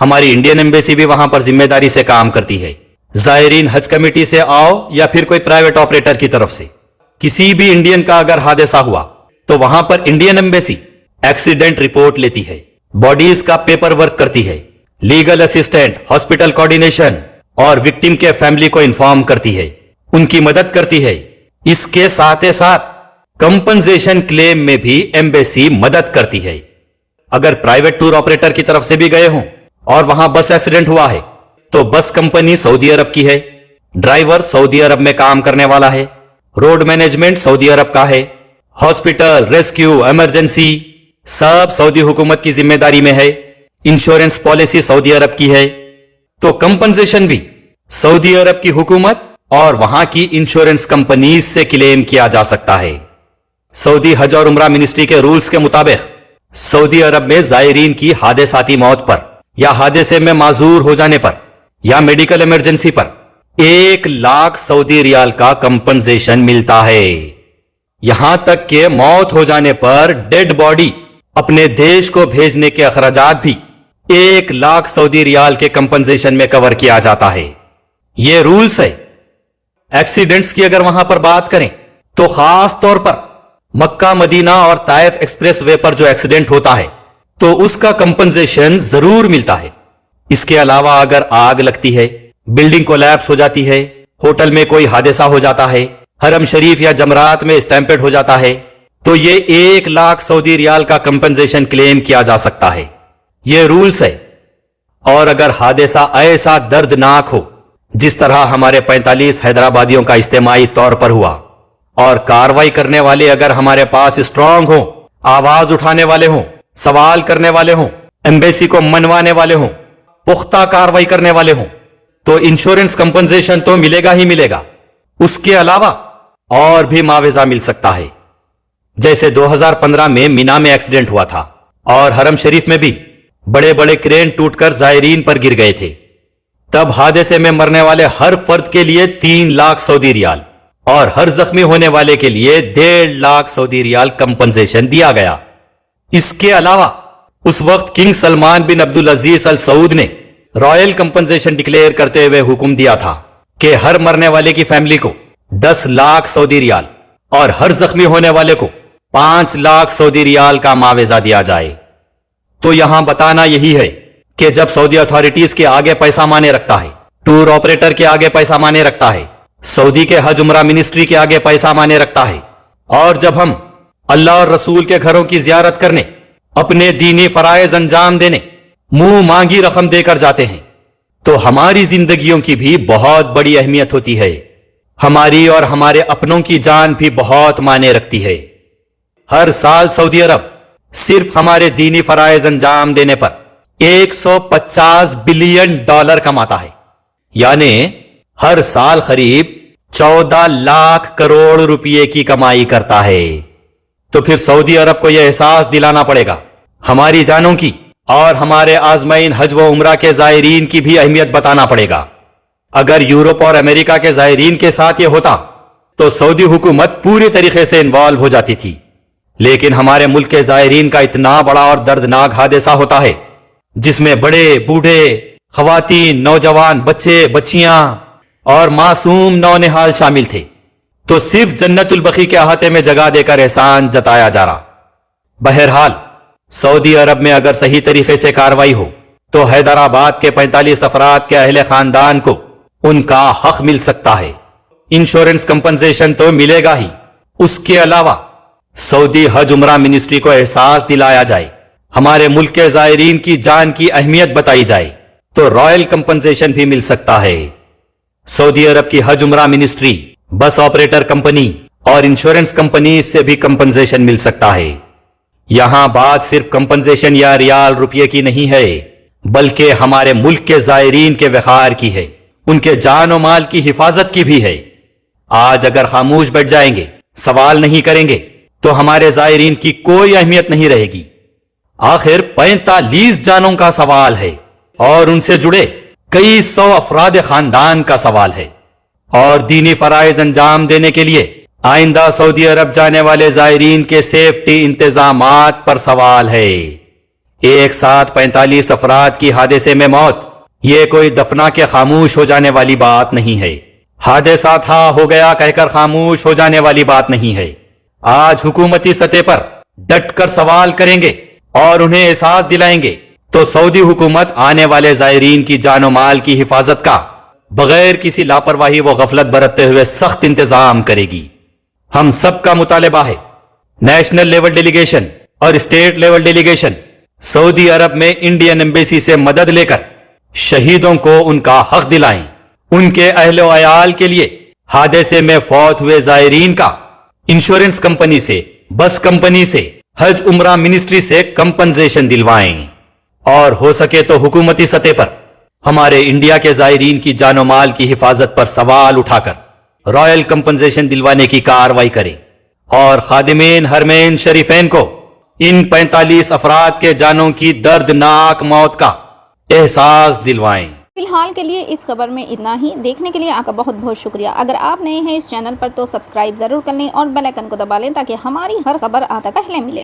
ہماری Indian embassy بھی وہاں پر ذمہ داری سے کام کرتی ہے. زائرین حج کمیٹی سے آؤ یا پھر کوئی پرائیویٹ آپریٹر کی طرف سے، کسی بھی انڈین کا اگر حادثہ ہوا تو وہاں پر انڈین ایمبیسی ایکسیڈنٹ رپورٹ لیتی ہے، باڈیز کا پیپر ورک کرتی ہے، لیگل اسسٹنٹ، ہاسپٹل کوارڈینیشن اور وکٹم کے فیملی کو انفارم کرتی ہے، ان کی مدد کرتی ہے. اس کے ساتھ کمپنسیشن کلیم میں بھی ایمبیسی مدد کرتی ہے. اگر پرائیویٹ ٹور آپریٹر کی طرف سے بھی گئے ہوں اور وہاں بس ایکسیڈنٹ ہوا ہے تو بس کمپنی سعودی عرب کی ہے، ڈرائیور سعودی عرب میں کام کرنے والا ہے، روڈ مینجمنٹ سعودی عرب کا ہے، ہاسپٹل، ریسکیو، ایمرجنسی سب سعودی حکومت کی ذمہ داری میں ہے، انشورنس پالیسی سعودی عرب کی ہے. تو کمپنسیشن بھی سعودی عرب کی حکومت اور وہاں کی انشورنس کمپنیز سے کلیم کیا جا سکتا ہے. سعودی حج اور عمرہ منسٹری کے رولز کے مطابق سعودی عرب میں زائرین کی حادثاتی موت پر یا حادثے میں معذور ہو جانے پر یا میڈیکل ایمرجنسی پر 1,00,000 سعودی ریال کا کمپنسیشن ملتا ہے. یہاں تک کہ موت ہو جانے پر ڈیڈ باڈی اپنے دیش کو بھیجنے کے اخراجات بھی 1,00,000 سعودی ریال کے کمپنسیشن میں کور کیا جاتا ہے. یہ رولز ہے. ایکسیڈنٹس کی اگر وہاں پر بات کریں تو خاص طور پر مکہ مدینہ اور طائف ایکسپریس وے پر جو ایکسیڈنٹ ہوتا ہے تو اس کا کمپنسیشن ضرور ملتا ہے. اس کے علاوہ اگر آگ لگتی ہے، بلڈنگ کولیپس ہو جاتی ہے، ہوٹل میں کوئی حادثہ ہو جاتا ہے، حرم شریف یا جمرات میں اسٹیمپیڈ ہو جاتا ہے تو یہ 1,00,000 سعودی ریال کا کمپنسیشن کلیم کیا جا سکتا ہے. یہ رولز ہے. اور اگر حادثہ ایسا دردناک ہو جس طرح ہمارے 45 حیدرآبادیوں کا اجتماعی طور پر ہوا اور کاروائی کرنے والے اگر ہمارے پاس اسٹرانگ ہوں، آواز اٹھانے والے ہوں، سوال کرنے والے ہوں، ایمبیسی کو منوانے والے ہوں، پختہ کاروائی کرنے والے ہوں تو انشورنس کمپنسیشن تو ملے گا ہی ملے گا. اس کے علاوہ اور بھی معاوضہ مل سکتا ہے. جیسے 2015 میں مینا میں ایکسیڈنٹ ہوا تھا اور حرم شریف میں بھی بڑے بڑے کرین ٹوٹ کر زائرین پر گر گئے تھے. تب حادثے میں مرنے والے ہر فرد کے لیے 3,00,000 سعودی ریال اور ہر زخمی ہونے والے کے لیے 1,50,000 سعودی ریال کمپنسیشن دیا گیا. اس کے علاوہ اس وقت کنگ سلمان بن عبدالعزیز ال سعود نے رائل کمپنسیشن ڈکلیئر کرتے ہوئے حکم دیا تھا کہ ہر مرنے والے کی فیملی کو 10,00,000 سعودی ریال اور ہر زخمی ہونے والے کو 5,00,000 سعودی ریال کا معاوضہ دیا جائے. تو یہاں بتانا یہی ہے کہ جب سعودی اتھارٹیز کے آگے پیسہ مانے رکھتا ہے، ٹور آپریٹر کے آگے پیسہ مانے رکھتا ہے، سعودی کے حج عمرہ منسٹری کے آگے پیسہ مانے رکھتا ہے، اور جب ہم اللہ اور رسول کے گھروں کی زیارت کرنے، اپنے دینی فرائض انجام دینے منہ مانگی رقم دے کر جاتے ہیں تو ہماری زندگیوں کی بھی بہت بڑی اہمیت ہوتی ہے. ہماری اور ہمارے اپنوں کی جان بھی بہت معنی رکھتی ہے. ہر سال سعودی عرب صرف ہمارے دینی فرائض انجام دینے پر $150 بلین کماتا ہے، یعنی ہر سال قریب 14 لاکھ کروڑ روپے کی کمائی کرتا ہے. تو پھر سعودی عرب کو یہ احساس دلانا پڑے گا، ہماری جانوں کی اور ہمارے عازمین حج و عمرہ کے زائرین کی بھی اہمیت بتانا پڑے گا. اگر یورپ اور امریکہ کے زائرین کے ساتھ یہ ہوتا تو سعودی حکومت پوری طریقے سے انوالو ہو جاتی تھی، لیکن ہمارے ملک کے زائرین کا اتنا بڑا اور دردناک حادثہ ہوتا ہے جس میں بڑے، بوڑھے، خواتین، نوجوان، بچے، بچیاں اور معصوم نونہال شامل تھے، تو صرف جنت البقیع کے احاطے میں جگہ دے کر احسان جتایا جا رہا. بہرحال سعودی عرب میں اگر صحیح طریقے سے کاروائی ہو تو حیدرآباد کے 45 افراد کے اہل خاندان کو ان کا حق مل سکتا ہے. انشورنس کمپنسیشن تو ملے گا ہی، اس کے علاوہ سعودی حج عمرہ منسٹری کو احساس دلایا جائے، ہمارے ملک کے زائرین کی جان کی اہمیت بتائی جائے تو رائل کمپنسیشن بھی مل سکتا ہے. سعودی عرب کی حج عمرہ منسٹری، بس آپریٹر کمپنی اور انشورنس کمپنی سے بھی کمپنسیشن مل سکتا ہے. یہاں بات صرف کمپنسیشن یا ریال روپے کی نہیں ہے، بلکہ ہمارے ملک کے زائرین کے وقار کی ہے، ان کے جان و مال کی حفاظت کی بھی ہے. آج اگر خاموش بیٹھ جائیں گے، سوال نہیں کریں گے تو ہمارے زائرین کی کوئی اہمیت نہیں رہے گی. آخر 45 جانوں کا سوال ہے اور ان سے جڑے کئی سو افراد خاندان کا سوال ہے، اور دینی فرائض انجام دینے کے لیے آئندہ سعودی عرب جانے والے زائرین کے سیفٹی انتظامات پر سوال ہے. ایک ساتھ 45 افراد کی حادثے میں موت، یہ کوئی دفنا کے خاموش ہو جانے والی بات نہیں ہے، حادثہ تھا ہو گیا کہہ کر خاموش ہو جانے والی بات نہیں ہے۔ آج حکومتی سطح پر ڈٹ کر سوال کریں گے اور انہیں احساس دلائیں گے تو سعودی حکومت آنے والے زائرین کی جان و مال کی حفاظت کا بغیر کسی لاپرواہی و غفلت برتتے ہوئے سخت انتظام کرے گی۔ ہم سب کا مطالبہ ہے نیشنل لیول ڈیلیگیشن اور اسٹیٹ لیول ڈیلیگیشن سعودی عرب میں انڈین ایمبیسی سے مدد لے کر شہیدوں کو ان کا حق دلائیں، ان کے اہل و عیال کے لیے حادثے میں فوت ہوئے زائرین کا انشورنس کمپنی سے، بس کمپنی سے، حج عمرہ منسٹری سے کمپنسیشن دلوائیں، اور ہو سکے تو حکومتی سطح پر ہمارے انڈیا کے زائرین کی جان و مال کی حفاظت پر سوال اٹھا کر رائل کمپنسیشن دلوانے کی کارروائی کریں اور خادمین حرمین شریفین کو ان 45 افراد کے جانوں کی دردناک موت کا احساس دلوائیں۔ فی الحال کے لیے اس خبر میں اتنا ہی۔ دیکھنے کے لیے آپ کا بہت بہت شکریہ۔ اگر آپ نئے ہیں اس چینل پر تو سبسکرائب ضرور کر لیں اور بیل آئیکن کو دبا لیں تاکہ ہماری ہر خبر آپ تک پہلے ملے۔